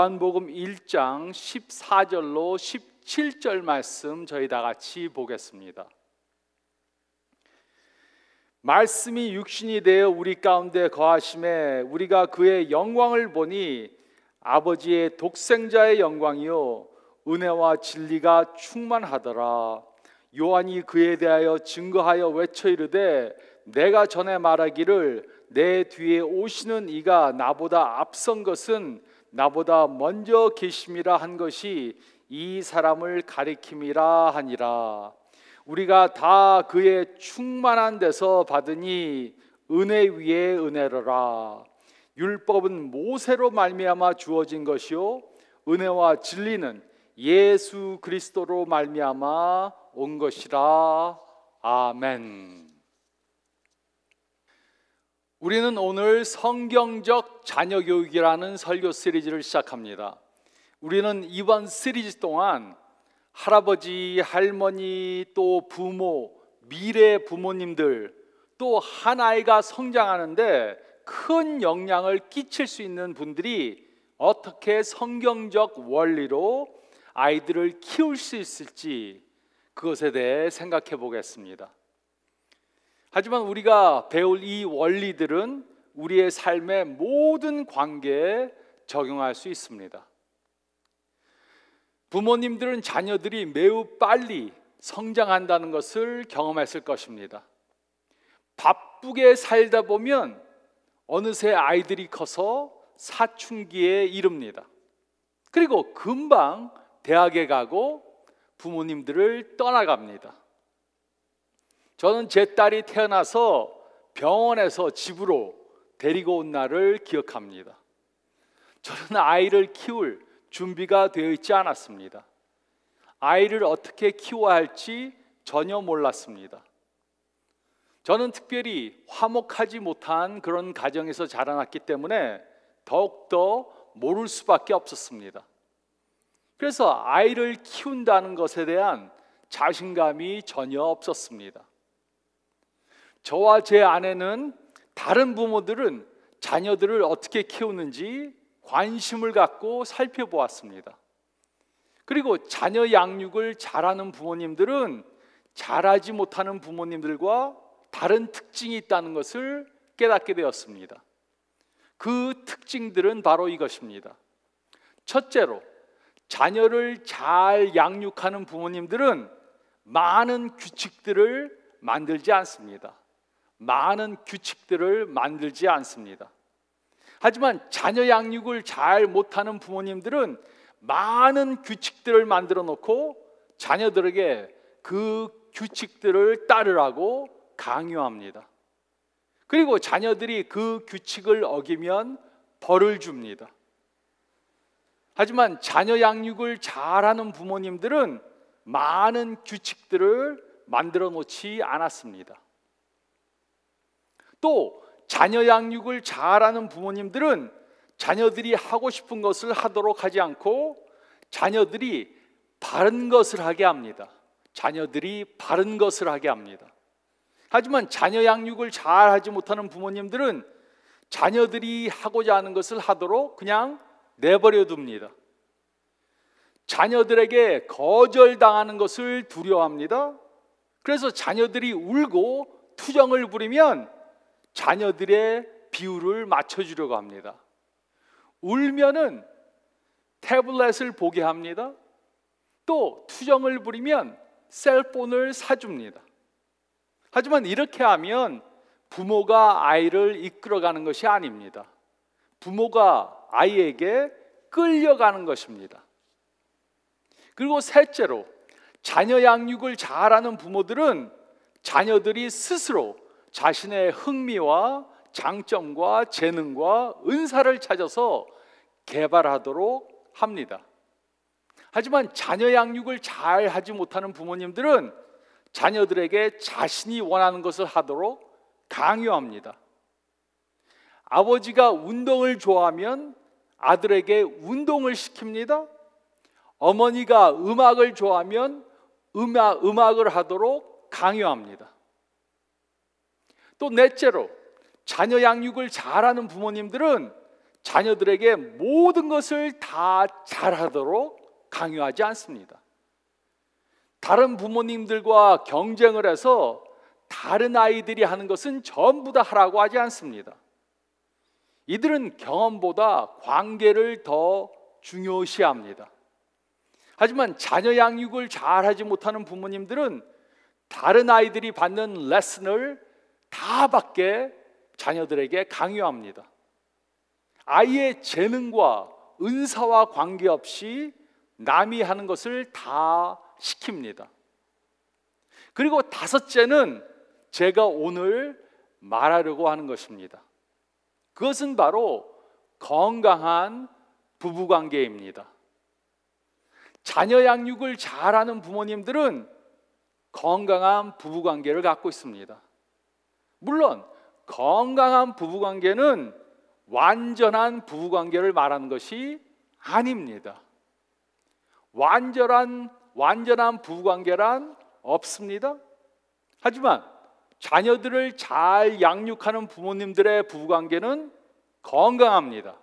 요한복음 1장 14절로 17절 말씀 저희 다 같이 보겠습니다. 말씀이 육신이 되어 우리 가운데 거하심에 우리가 그의 영광을 보니 아버지의 독생자의 영광이요 은혜와 진리가 충만하더라. 요한이 그에 대하여 증거하여 외쳐 이르되 내가 전에 말하기를 내 뒤에 오시는 이가 나보다 앞선 것은 나보다 먼저 계심이라 한 것이 이 사람을 가리킴이라 하니라. 우리가 다 그의 충만한 데서 받으니 은혜 위에 은혜로라. 율법은 모세로 말미암아 주어진 것이요 은혜와 진리는 예수 그리스도로 말미암아 온 것이라. 아멘. 우리는 오늘 성경적 자녀교육이라는 설교 시리즈를 시작합니다. 우리는 이번 시리즈 동안 할아버지, 할머니, 또 부모, 미래 부모님들, 또 한 아이가 성장하는데 큰 영향을 끼칠 수 있는 분들이 어떻게 성경적 원리로 아이들을 키울 수 있을지 그것에 대해 생각해 보겠습니다. 하지만 우리가 배울 이 원리들은 우리의 삶의 모든 관계에 적용할 수 있습니다. 부모님들은 자녀들이 매우 빨리 성장한다는 것을 경험했을 것입니다. 바쁘게 살다 보면 어느새 아이들이 커서 사춘기에 이릅니다. 그리고 금방 대학에 가고 부모님들을 떠나갑니다. 저는 제 딸이 태어나서 병원에서 집으로 데리고 온 날을 기억합니다. 저는 아이를 키울 준비가 되어 있지 않았습니다. 아이를 어떻게 키워야 할지 전혀 몰랐습니다. 저는 특별히 화목하지 못한 그런 가정에서 자라났기 때문에 더욱더 모를 수밖에 없었습니다. 그래서 아이를 키운다는 것에 대한 자신감이 전혀 없었습니다. 저와 제 아내는 다른 부모들은 자녀들을 어떻게 키우는지 관심을 갖고 살펴보았습니다. 그리고 자녀 양육을 잘하는 부모님들은 잘하지 못하는 부모님들과 다른 특징이 있다는 것을 깨닫게 되었습니다. 그 특징들은 바로 이것입니다. 첫째로, 자녀를 잘 양육하는 부모님들은 많은 규칙들을 만들지 않습니다. 하지만 자녀 양육을 잘 못하는 부모님들은 많은 규칙들을 만들어 놓고 자녀들에게 그 규칙들을 따르라고 강요합니다. 그리고 자녀들이 그 규칙을 어기면 벌을 줍니다. 하지만 자녀 양육을 잘하는 부모님들은 많은 규칙들을 만들어 놓지 않았습니다. 또 자녀 양육을 잘하는 부모님들은 자녀들이 하고 싶은 것을 하도록 하지 않고 자녀들이 바른 것을 하게 합니다. 하지만 자녀 양육을 잘하지 못하는 부모님들은 자녀들이 하고자 하는 것을 하도록 그냥 내버려 둡니다. 자녀들에게 거절당하는 것을 두려워합니다. 그래서 자녀들이 울고 투정을 부리면 자녀들의 비율을 맞춰주려고 합니다. 울면은 태블릿을 보게 합니다. 또 투정을 부리면 셀폰을 사줍니다. 하지만 이렇게 하면 부모가 아이를 이끌어가는 것이 아닙니다. 부모가 아이에게 끌려가는 것입니다. 그리고 셋째로, 자녀 양육을 잘하는 부모들은 자녀들이 스스로 자신의 흥미와 장점과 재능과 은사를 찾아서 개발하도록 합니다. 하지만 자녀 양육을 잘 하지 못하는 부모님들은 자녀들에게 자신이 원하는 것을 하도록 강요합니다. 아버지가 운동을 좋아하면 아들에게 운동을 시킵니다. 어머니가 음악을 좋아하면 음악을 하도록 강요합니다. 또 넷째로, 자녀 양육을 잘하는 부모님들은 자녀들에게 모든 것을 다 잘하도록 강요하지 않습니다. 다른 부모님들과 경쟁을 해서 다른 아이들이 하는 것은 전부 다 하라고 하지 않습니다. 이들은 경험보다 관계를 더 중요시합니다. 하지만 자녀 양육을 잘하지 못하는 부모님들은 다른 아이들이 받는 레슨을 다 받게 자녀들에게 강요합니다. 아이의 재능과 은사와 관계없이 남이 하는 것을 다 시킵니다. 그리고 다섯째는 제가 오늘 말하려고 하는 것입니다. 그것은 바로 건강한 부부관계입니다. 자녀 양육을 잘하는 부모님들은 건강한 부부관계를 갖고 있습니다. 물론 건강한 부부관계는 완전한 부부관계를 말하는 것이 아닙니다. 완전한 부부관계란 없습니다. 하지만 자녀들을 잘 양육하는 부모님들의 부부관계는 건강합니다.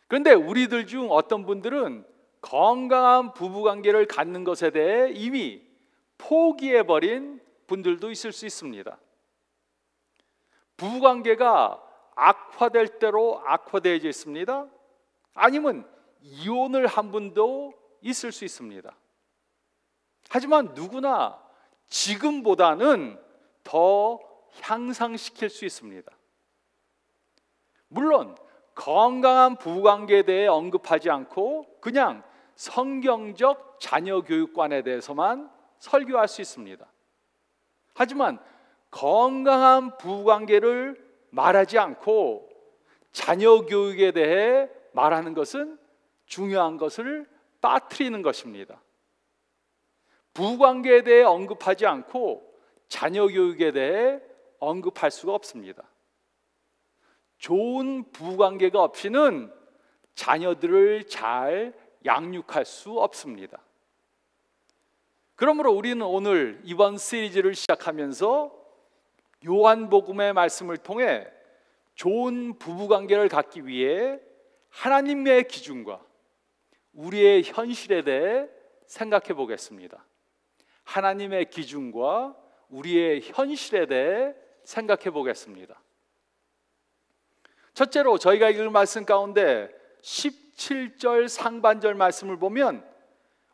그런데 우리들 중 어떤 분들은 건강한 부부관계를 갖는 것에 대해 이미 포기해버린 분들도 있을 수 있습니다. 부부관계가 악화될 대로 악화되어져 있습니다. 아니면 이혼을 한 분도 있을 수 있습니다. 하지만 누구나 지금보다는 더 향상시킬 수 있습니다. 물론 건강한 부부관계에 대해 언급하지 않고 그냥 성경적 자녀 교육관에 대해서만 설교할 수 있습니다. 하지만 건강한 부부관계를 말하지 않고 자녀 교육에 대해 말하는 것은 중요한 것을 빠뜨리는 것입니다. 부부관계에 대해 언급하지 않고 자녀 교육에 대해 언급할 수가 없습니다. 좋은 부부관계가 없이는 자녀들을 잘 양육할 수 없습니다. 그러므로 우리는 오늘 이번 시리즈를 시작하면서 요한복음의 말씀을 통해 좋은 부부관계를 갖기 위해 하나님의 기준과 우리의 현실에 대해 생각해 보겠습니다. 하나님의 기준과 우리의 현실에 대해 생각해 보겠습니다. 첫째로 저희가 읽을 말씀 가운데 17절 상반절 말씀을 보면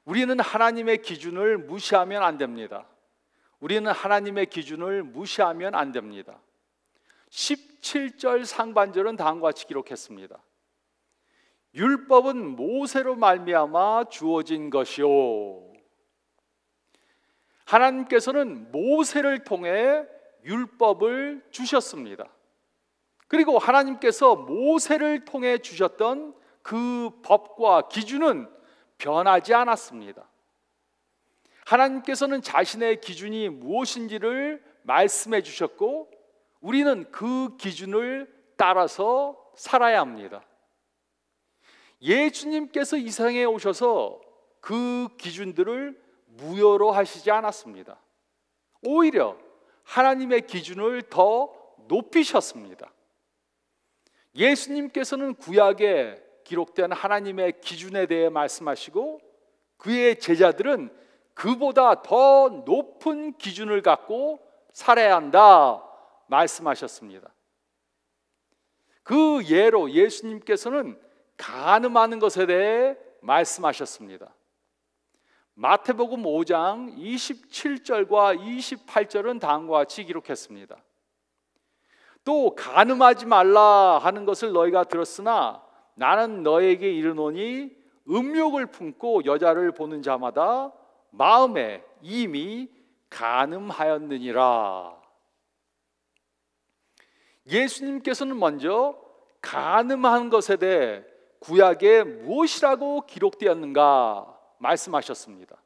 우리는 하나님의 기준을 무시하면 안 됩니다. 우리는 하나님의 기준을 무시하면 안 됩니다. 17절 상반절은 다음과 같이 기록했습니다. 율법은 모세로 말미암아 주어진 것이요. 하나님께서는 모세를 통해 율법을 주셨습니다. 그리고 하나님께서 모세를 통해 주셨던 그 법과 기준은 변하지 않았습니다. 하나님께서는 자신의 기준이 무엇인지를 말씀해 주셨고 우리는 그 기준을 따라서 살아야 합니다. 예수님께서 이 세상에 오셔서 그 기준들을 무효로 하시지 않았습니다. 오히려 하나님의 기준을 더 높이셨습니다. 예수님께서는 구약에 기록된 하나님의 기준에 대해 말씀하시고 그의 제자들은 그보다 더 높은 기준을 갖고 살아야 한다 말씀하셨습니다. 그 예로 예수님께서는 간음하는 것에 대해 말씀하셨습니다. 마태복음 5장 27절과 28절은 다음과 같이 기록했습니다. 또 간음하지 말라 하는 것을 너희가 들었으나 나는 너에게 이르노니 음욕을 품고 여자를 보는 자마다 마음에 이미 간음하였느니라. 예수님께서는 먼저 간음한 것에 대해 구약에 무엇이라고 기록되었는가 말씀하셨습니다.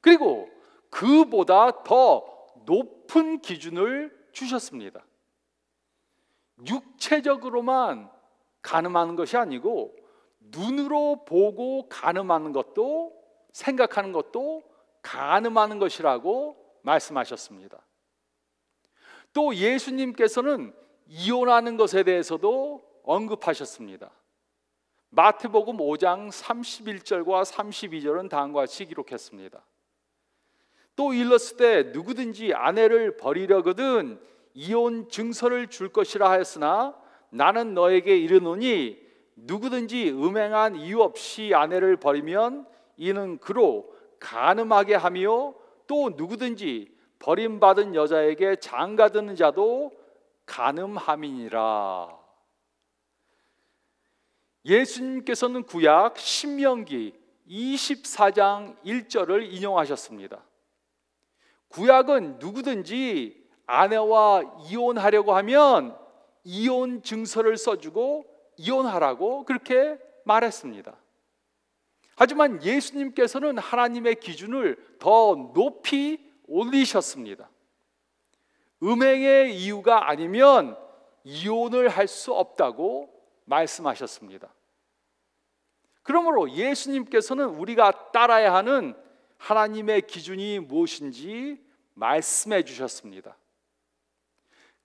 그리고 그보다 더 높은 기준을 주셨습니다. 육체적으로만 간음하는 것이 아니고 눈으로 보고 간음하는 것도 생각하는 것도 간음하는 것이라고 말씀하셨습니다. 또 예수님께서는 이혼하는 것에 대해서도 언급하셨습니다. 마태복음 5장 31절과 32절은 다음과 같이 기록했습니다. 또 일렀을 때 누구든지 아내를 버리려거든 이혼 증서를 줄 것이라 하였으나 나는 너에게 이르노니 누구든지 음행한 이유 없이 아내를 버리면 이는 그로 간음하게 하며 또 누구든지 버림받은 여자에게 장가드는 자도 간음함이니라. 예수님께서는 구약 신명기 24장 1절을 인용하셨습니다. 구약은 누구든지 아내와 이혼하려고 하면 이혼 증서를 써주고 이혼하라고 그렇게 말했습니다. 하지만 예수님께서는 하나님의 기준을 더 높이 올리셨습니다. 음행의 이유가 아니면 이혼을 할 수 없다고 말씀하셨습니다. 그러므로 예수님께서는 우리가 따라야 하는 하나님의 기준이 무엇인지 말씀해 주셨습니다.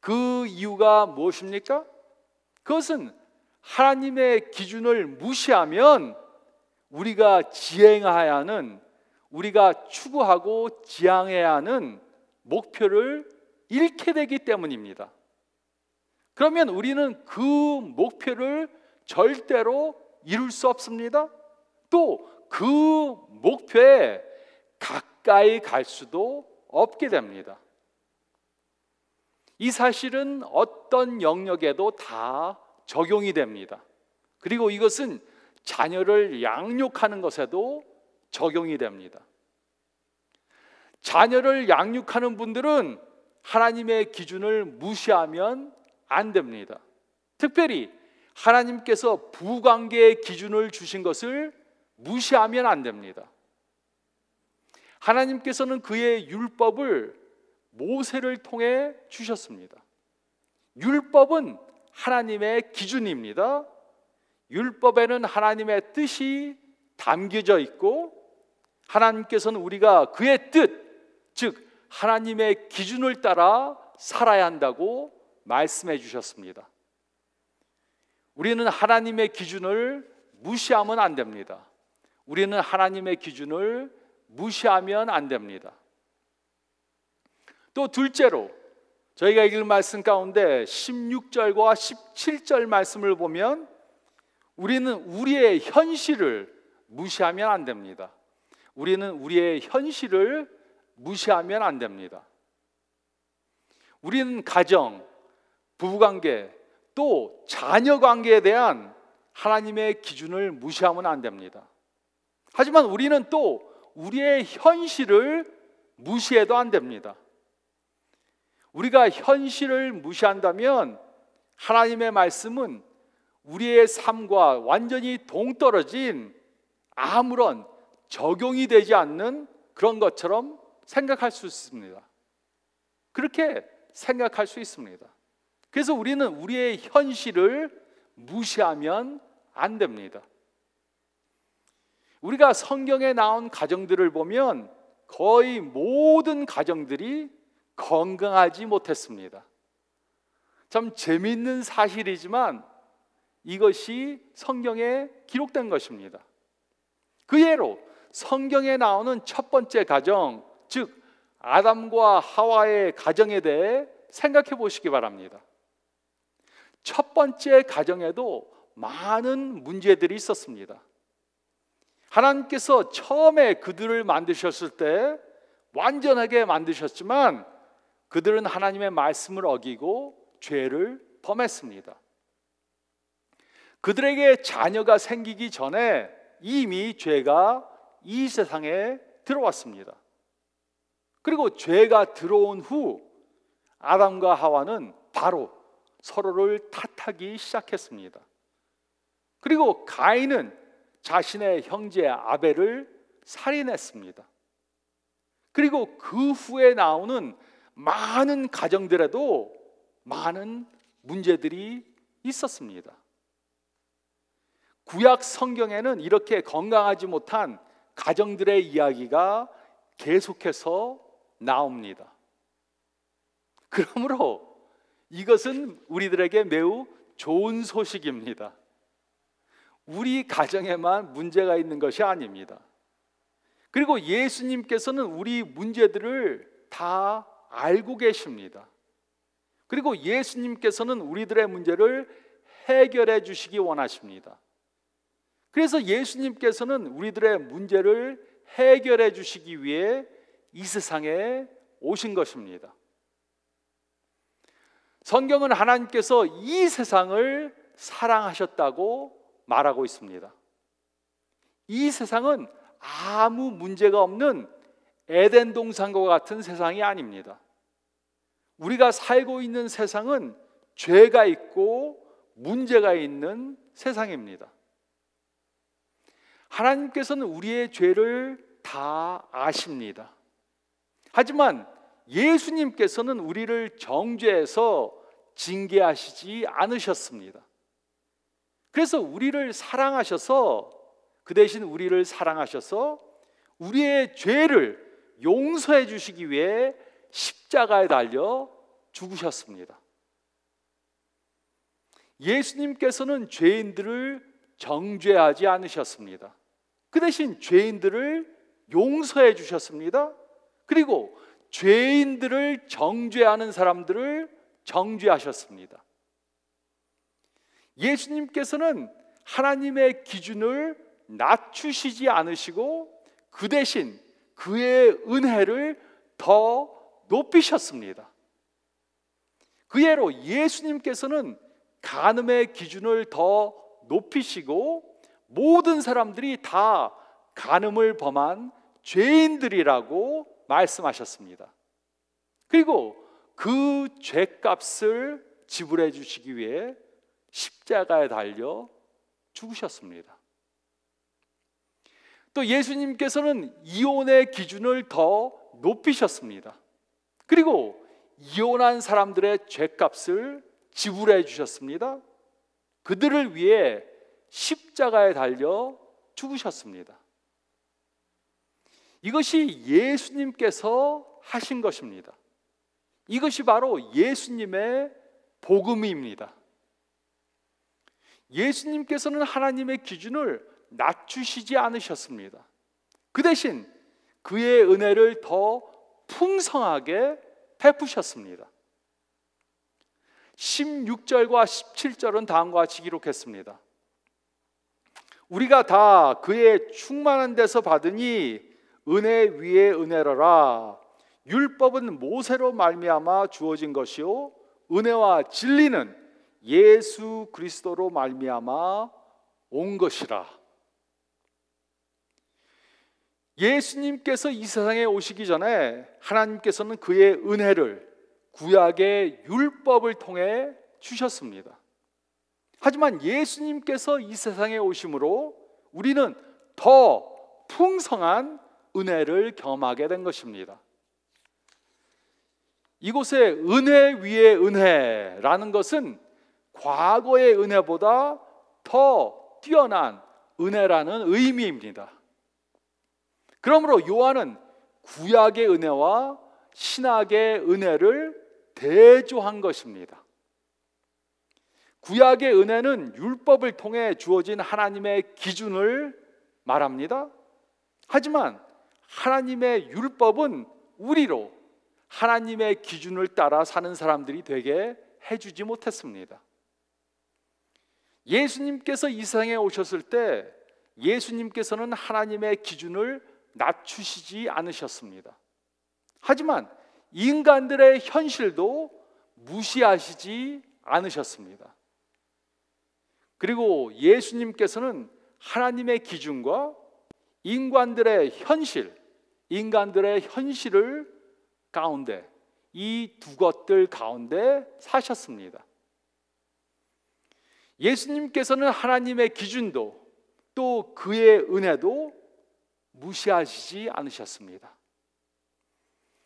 그 이유가 무엇입니까? 그것은 하나님의 기준을 무시하면 우리가 지행해야 하는, 우리가 추구하고 지향해야 하는 목표를 잃게 되기 때문입니다. 그러면 우리는 그 목표를 절대로 이룰 수 없습니다. 또 그 목표에 가까이 갈 수도 없게 됩니다. 이 사실은 어떤 영역에도 다 적용이 됩니다. 그리고 이것은 자녀를 양육하는 것에도 적용이 됩니다. 자녀를 양육하는 분들은 하나님의 기준을 무시하면 안 됩니다. 특별히 하나님께서 부관계의 기준을 주신 것을 무시하면 안 됩니다. 하나님께서는 그의 율법을 모세를 통해 주셨습니다. 율법은 하나님의 기준입니다. 율법에는 하나님의 뜻이 담겨져 있고 하나님께서는 우리가 그의 뜻, 즉 하나님의 기준을 따라 살아야 한다고 말씀해 주셨습니다. 우리는 하나님의 기준을 무시하면 안 됩니다. 우리는 하나님의 기준을 무시하면 안 됩니다. 또 둘째로 저희가 읽은 말씀 가운데 16절과 17절 말씀을 보면 우리는 우리의 현실을 무시하면 안 됩니다. 우리는 우리의 현실을 무시하면 안 됩니다. 우리는 가정, 부부관계, 또 자녀관계에 대한 하나님의 기준을 무시하면 안 됩니다. 하지만 우리는 또 우리의 현실을 무시해도 안 됩니다. 우리가 현실을 무시한다면 하나님의 말씀은 우리의 삶과 완전히 동떨어진 아무런 적용이 되지 않는 그런 것처럼 생각할 수 있습니다. 그렇게 생각할 수 있습니다. 그래서 우리는 우리의 현실을 무시하면 안 됩니다. 우리가 성경에 나온 가정들을 보면 거의 모든 가정들이 건강하지 못했습니다. 참 재미있는 사실이지만 이것이 성경에 기록된 것입니다. 그 예로 성경에 나오는 첫 번째 가정, 즉 아담과 하와의 가정에 대해 생각해 보시기 바랍니다. 첫 번째 가정에도 많은 문제들이 있었습니다. 하나님께서 처음에 그들을 만드셨을 때 완전하게 만드셨지만 그들은 하나님의 말씀을 어기고 죄를 범했습니다. 그들에게 자녀가 생기기 전에 이미 죄가 이 세상에 들어왔습니다. 그리고 죄가 들어온 후 아담과 하와는 바로 서로를 탓하기 시작했습니다. 그리고 가인은 자신의 형제 아벨을 살인했습니다. 그리고 그 후에 나오는 많은 가정들에도 많은 문제들이 있었습니다. 구약 성경에는 이렇게 건강하지 못한 가정들의 이야기가 계속해서 나옵니다. 그러므로 이것은 우리들에게 매우 좋은 소식입니다. 우리 가정에만 문제가 있는 것이 아닙니다. 그리고 예수님께서는 우리 문제들을 다 알고 계십니다. 그리고 예수님께서는 우리들의 문제를 해결해 주시기 원하십니다. 그래서 예수님께서는 우리들의 문제를 해결해 주시기 위해 이 세상에 오신 것입니다. 성경은 하나님께서 이 세상을 사랑하셨다고 말하고 있습니다. 이 세상은 아무 문제가 없는 에덴 동산과 같은 세상이 아닙니다. 우리가 살고 있는 세상은 죄가 있고 문제가 있는 세상입니다. 하나님께서는 우리의 죄를 다 아십니다. 하지만 예수님께서는 우리를 정죄해서 징계하시지 않으셨습니다. 그래서 우리를 사랑하셔서, 그 대신 우리를 사랑하셔서 우리의 죄를 용서해 주시기 위해 십자가에 달려 죽으셨습니다. 예수님께서는 죄인들을 정죄하지 않으셨습니다. 그 대신 죄인들을 용서해 주셨습니다. 그리고 죄인들을 정죄하는 사람들을 정죄하셨습니다. 예수님께서는 하나님의 기준을 낮추시지 않으시고 그 대신 그의 은혜를 더 높이셨습니다. 그 예로 예수님께서는 간음의 기준을 더 높이시고 모든 사람들이 다 간음을 범한 죄인들이라고 말씀하셨습니다. 그리고 그 죄값을 지불해 주시기 위해 십자가에 달려 죽으셨습니다. 또 예수님께서는 이혼의 기준을 더 높이셨습니다. 그리고 이혼한 사람들의 죄값을 지불해 주셨습니다. 그들을 위해 십자가에 달려 죽으셨습니다. 이것이 예수님께서 하신 것입니다. 이것이 바로 예수님의 복음입니다. 예수님께서는 하나님의 기준을 낮추시지 않으셨습니다. 그 대신 그의 은혜를 더 풍성하게 베푸셨습니다. 16절과 17절은 다음과 같이 기록했습니다. 우리가 다 그의 충만한 데서 받으니 은혜 위에 은혜로라. 율법은 모세로 말미암아 주어진 것이요 은혜와 진리는 예수 그리스도로 말미암아 온 것이라. 예수님께서 이 세상에 오시기 전에 하나님께서는 그의 은혜를 구약의 율법을 통해 주셨습니다. 하지만 예수님께서 이 세상에 오심으로 우리는 더 풍성한 은혜를 경험하게 된 것입니다. 이곳에 은혜 위에 은혜라는 것은 과거의 은혜보다 더 뛰어난 은혜라는 의미입니다. 그러므로 요한은 구약의 은혜와 신약의 은혜를 대조한 것입니다. 구약의 은혜는 율법을 통해 주어진 하나님의 기준을 말합니다. 하지만 하나님의 율법은 우리로 하나님의 기준을 따라 사는 사람들이 되게 해주지 못했습니다. 예수님께서 이 세상에 오셨을 때 예수님께서는 하나님의 기준을 낮추시지 않으셨습니다. 하지만 인간들의 현실도 무시하시지 않으셨습니다. 그리고 예수님께서는 하나님의 기준과 인간들의 현실을 가운데 이 두 것들 가운데 사셨습니다. 예수님께서는 하나님의 기준도 또 그의 은혜도 무시하시지 않으셨습니다.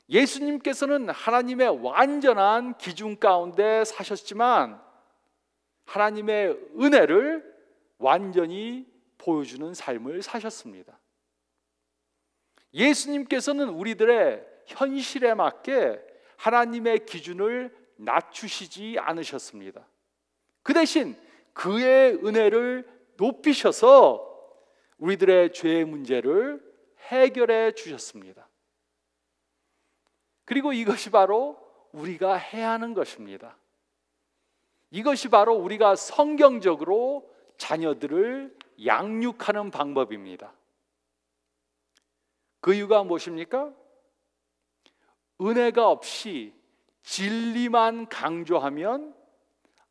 예수님께서는 하나님의 완전한 기준 가운데 사셨지만 하나님의 은혜를 완전히 보여주는 삶을 사셨습니다. 예수님께서는 우리들의 현실에 맞게 하나님의 기준을 낮추시지 않으셨습니다. 그 대신 그의 은혜를 높이셔서 우리들의 죄의 문제를 해결해 주셨습니다. 그리고 이것이 바로 우리가 해야 하는 것입니다. 이것이 바로 우리가 성경적으로 자녀들을 양육하는 방법입니다. 그 이유가 무엇입니까? 은혜가 없이 진리만 강조하면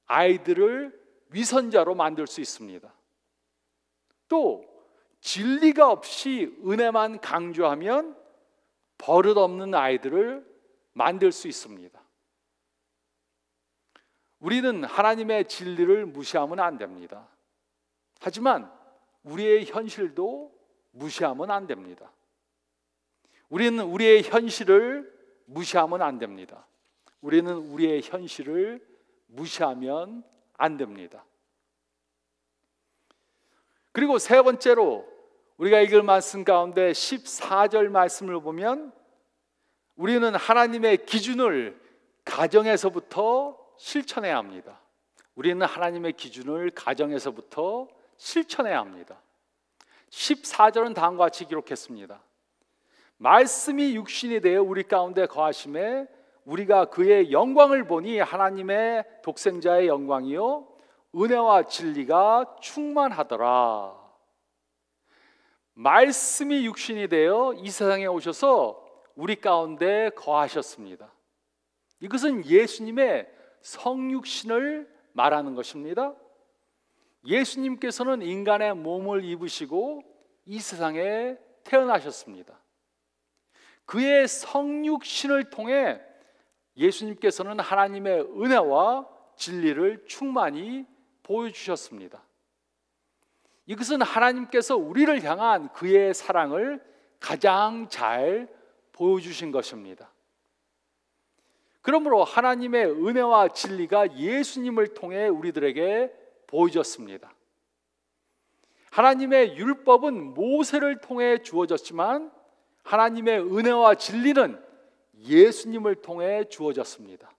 아이들을 위선자로 만들 수 있습니다. 또 진리가 없이 은혜만 강조하면 버릇없는 아이들을 만들 수 있습니다. 우리는 하나님의 진리를 무시하면 안 됩니다. 하지만 우리의 현실도 무시하면 안 됩니다. 우리는 우리의 현실을 무시하면 안 됩니다. 우리는 우리의 현실을 무시하면 안 됩니다. 그리고 세 번째로 우리가 읽을 말씀 가운데 14절 말씀을 보면 우리는 하나님의 기준을 가정에서부터 실천해야 합니다. 우리는 하나님의 기준을 가정에서부터 실천해야 합니다. 14절은 다음과 같이 기록했습니다. 말씀이 육신이 되어 우리 가운데 거하심에 우리가 그의 영광을 보니 하나님의 독생자의 영광이요 은혜와 진리가 충만하더라. 말씀이 육신이 되어 이 세상에 오셔서 우리 가운데 거하셨습니다. 이것은 예수님의 성육신을 말하는 것입니다. 예수님께서는 인간의 몸을 입으시고 이 세상에 태어나셨습니다. 그의 성육신을 통해 예수님께서는 하나님의 은혜와 진리를 충만히 보여주셨습니다. 이것은 하나님께서 우리를 향한 그의 사랑을 가장 잘 보여주신 것입니다. 그러므로 하나님의 은혜와 진리가 예수님을 통해 우리들에게 보여졌습니다. 하나님의 율법은 모세를 통해 주어졌지만 하나님의 은혜와 진리는 예수님을 통해 주어졌습니다.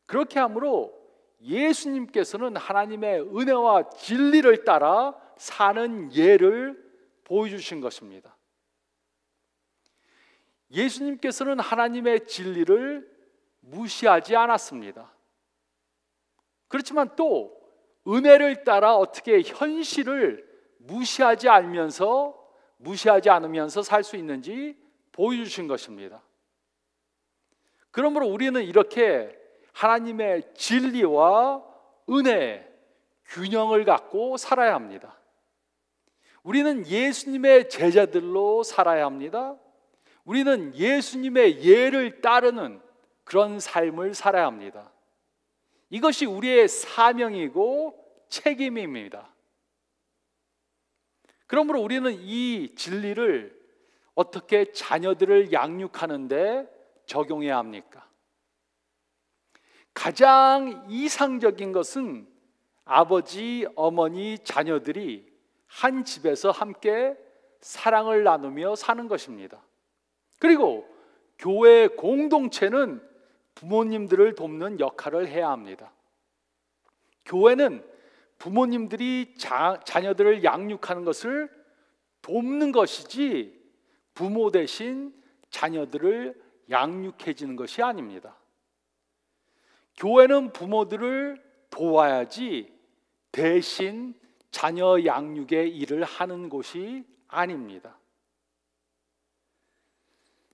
그렇게 하므로 예수님께서는 하나님의 은혜와 진리를 따라 사는 예를 보여주신 것입니다. 예수님께서는 하나님의 진리를 무시하지 않았습니다. 그렇지만 또 은혜를 따라 어떻게 현실을 무시하지 않으면서 살 수 있는지 보여주신 것입니다. 그러므로 우리는 이렇게 하나님의 진리와 은혜의 균형을 갖고 살아야 합니다. 우리는 예수님의 제자들로 살아야 합니다. 우리는 예수님의 예를 따르는 그런 삶을 살아야 합니다. 이것이 우리의 사명이고 책임입니다. 그러므로 우리는 이 진리를 어떻게 자녀들을 양육하는데 적용해야 합니까? 가장 이상적인 것은 아버지, 어머니, 자녀들이 한 집에서 함께 사랑을 나누며 사는 것입니다. 그리고 교회 공동체는 부모님들을 돕는 역할을 해야 합니다. 교회는 부모님들이 자녀들을 양육하는 것을 돕는 것이지 부모 대신 자녀들을 양육해지는 것이 아닙니다. 교회는 부모들을 도와야지 대신 자녀 양육의 일을 하는 곳이 아닙니다.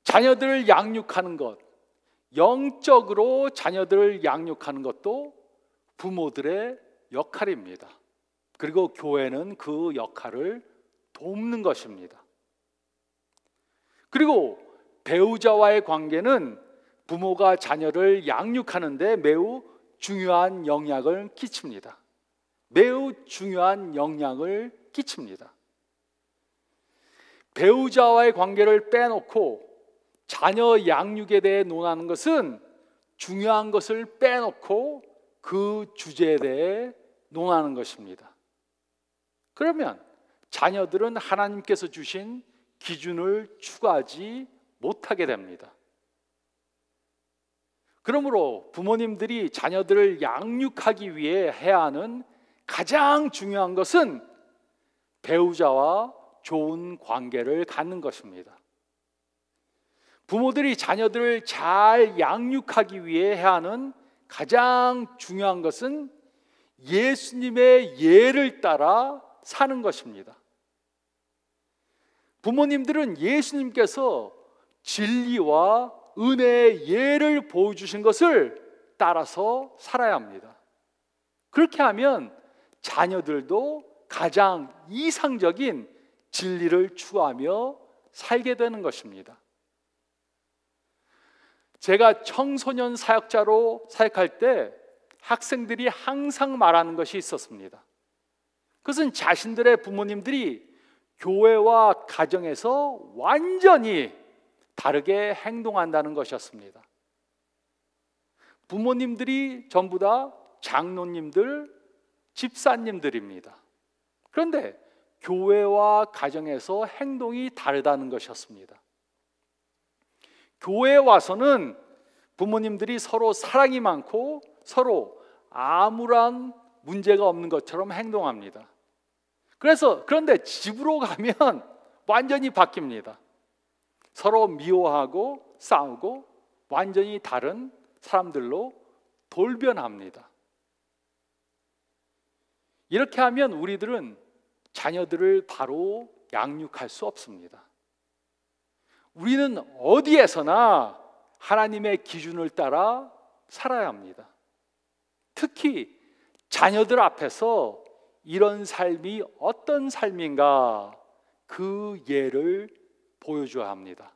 자녀들을 양육하는 것, 영적으로 자녀들을 양육하는 것도 부모들의 역할입니다. 그리고 교회는 그 역할을 돕는 것입니다. 그리고 배우자와의 관계는 부모가 자녀를 양육하는 데 매우 중요한 영향을 끼칩니다. 매우 중요한 영향을 끼칩니다. 배우자와의 관계를 빼놓고 자녀 양육에 대해 논하는 것은 중요한 것을 빼놓고 그 주제에 대해 논하는 것입니다. 그러면 자녀들은 하나님께서 주신 기준을 추구하지 못하게 됩니다. 그러므로 부모님들이 자녀들을 양육하기 위해 해야 하는 가장 중요한 것은 배우자와 좋은 관계를 갖는 것입니다. 부모들이 자녀들을 잘 양육하기 위해 해야 하는 가장 중요한 것은 예수님의 예를 따라 사는 것입니다. 부모님들은 예수님께서 진리와 은혜의 예를 보여주신 것을 따라서 살아야 합니다. 그렇게 하면 자녀들도 가장 이상적인 진리를 추구하며 살게 되는 것입니다. 제가 청소년 사역자로 사역할 때 학생들이 항상 말하는 것이 있었습니다. 그것은 자신들의 부모님들이 교회와 가정에서 완전히 다르게 행동한다는 것이었습니다. 부모님들이 전부 다 장로님들, 집사님들입니다. 그런데 교회와 가정에서 행동이 다르다는 것이었습니다. 교회에 와서는 부모님들이 서로 사랑이 많고 서로 아무런 문제가 없는 것처럼 행동합니다. 그런데 집으로 가면 완전히 바뀝니다. 서로 미워하고 싸우고 완전히 다른 사람들로 돌변합니다. 이렇게 하면 우리들은 자녀들을 바로 양육할 수 없습니다. 우리는 어디에서나 하나님의 기준을 따라 살아야 합니다. 특히 자녀들 앞에서 이런 삶이 어떤 삶인가 그 예를 보여줘야 합니다.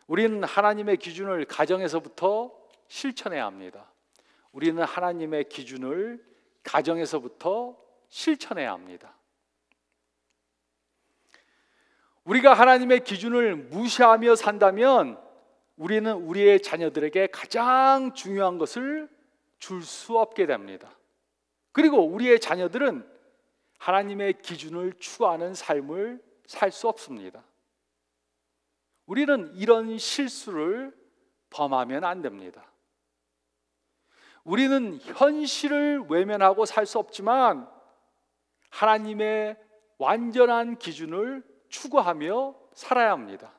우리는 하나님의 기준을 가정에서부터 실천해야 합니다. 우리는 하나님의 기준을 가정에서부터 실천해야 합니다. 우리가 하나님의 기준을 무시하며 산다면 우리는 우리의 자녀들에게 가장 중요한 것을 줄 수 없게 됩니다. 그리고 우리의 자녀들은 하나님의 기준을 추구하는 삶을 살 수 없습니다. 우리는 이런 실수를 범하면 안 됩니다. 우리는 현실을 외면하고 살 수 없지만 하나님의 완전한 기준을 추구하며 살아야 합니다.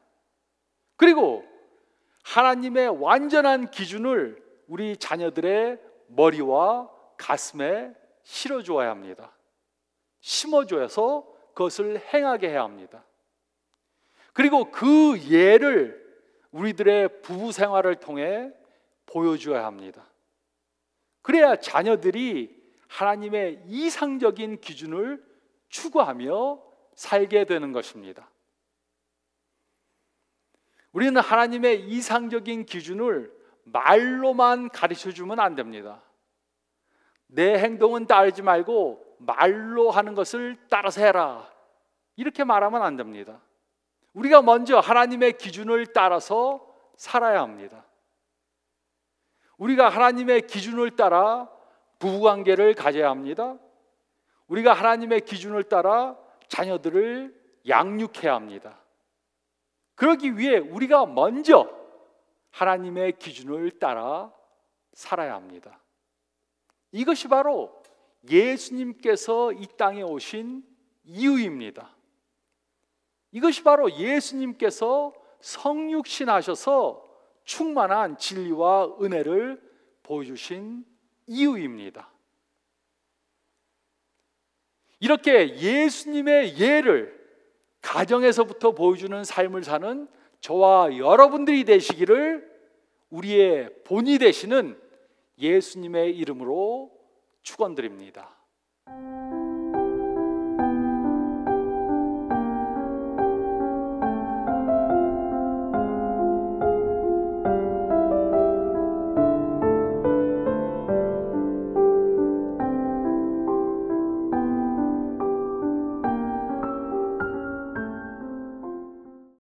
그리고 하나님의 완전한 기준을 우리 자녀들의 머리와 가슴에 실어주어야 합니다. 심어줘서 그것을 행하게 해야 합니다. 그리고 그 예를 우리들의 부부 생활을 통해 보여줘야 합니다. 그래야 자녀들이 하나님의 이상적인 기준을 추구하며 살게 되는 것입니다. 우리는 하나님의 이상적인 기준을 말로만 가르쳐주면 안 됩니다. 내 행동은 따르지 말고 말로 하는 것을 따라서 해라, 이렇게 말하면 안 됩니다. 우리가 먼저 하나님의 기준을 따라서 살아야 합니다. 우리가 하나님의 기준을 따라 부부관계를 가져야 합니다. 우리가 하나님의 기준을 따라 자녀들을 양육해야 합니다. 그러기 위해 우리가 먼저 하나님의 기준을 따라 살아야 합니다. 이것이 바로 예수님께서 이 땅에 오신 이유입니다. 이것이 바로 예수님께서 성육신 하셔서 충만한 진리와 은혜를 보여주신 이유입니다. 이렇게 예수님의 예를 가정에서부터 보여주는 삶을 사는 저와 여러분들이 되시기를 우리의 본이 되시는 예수님의 이름으로 축원드립니다.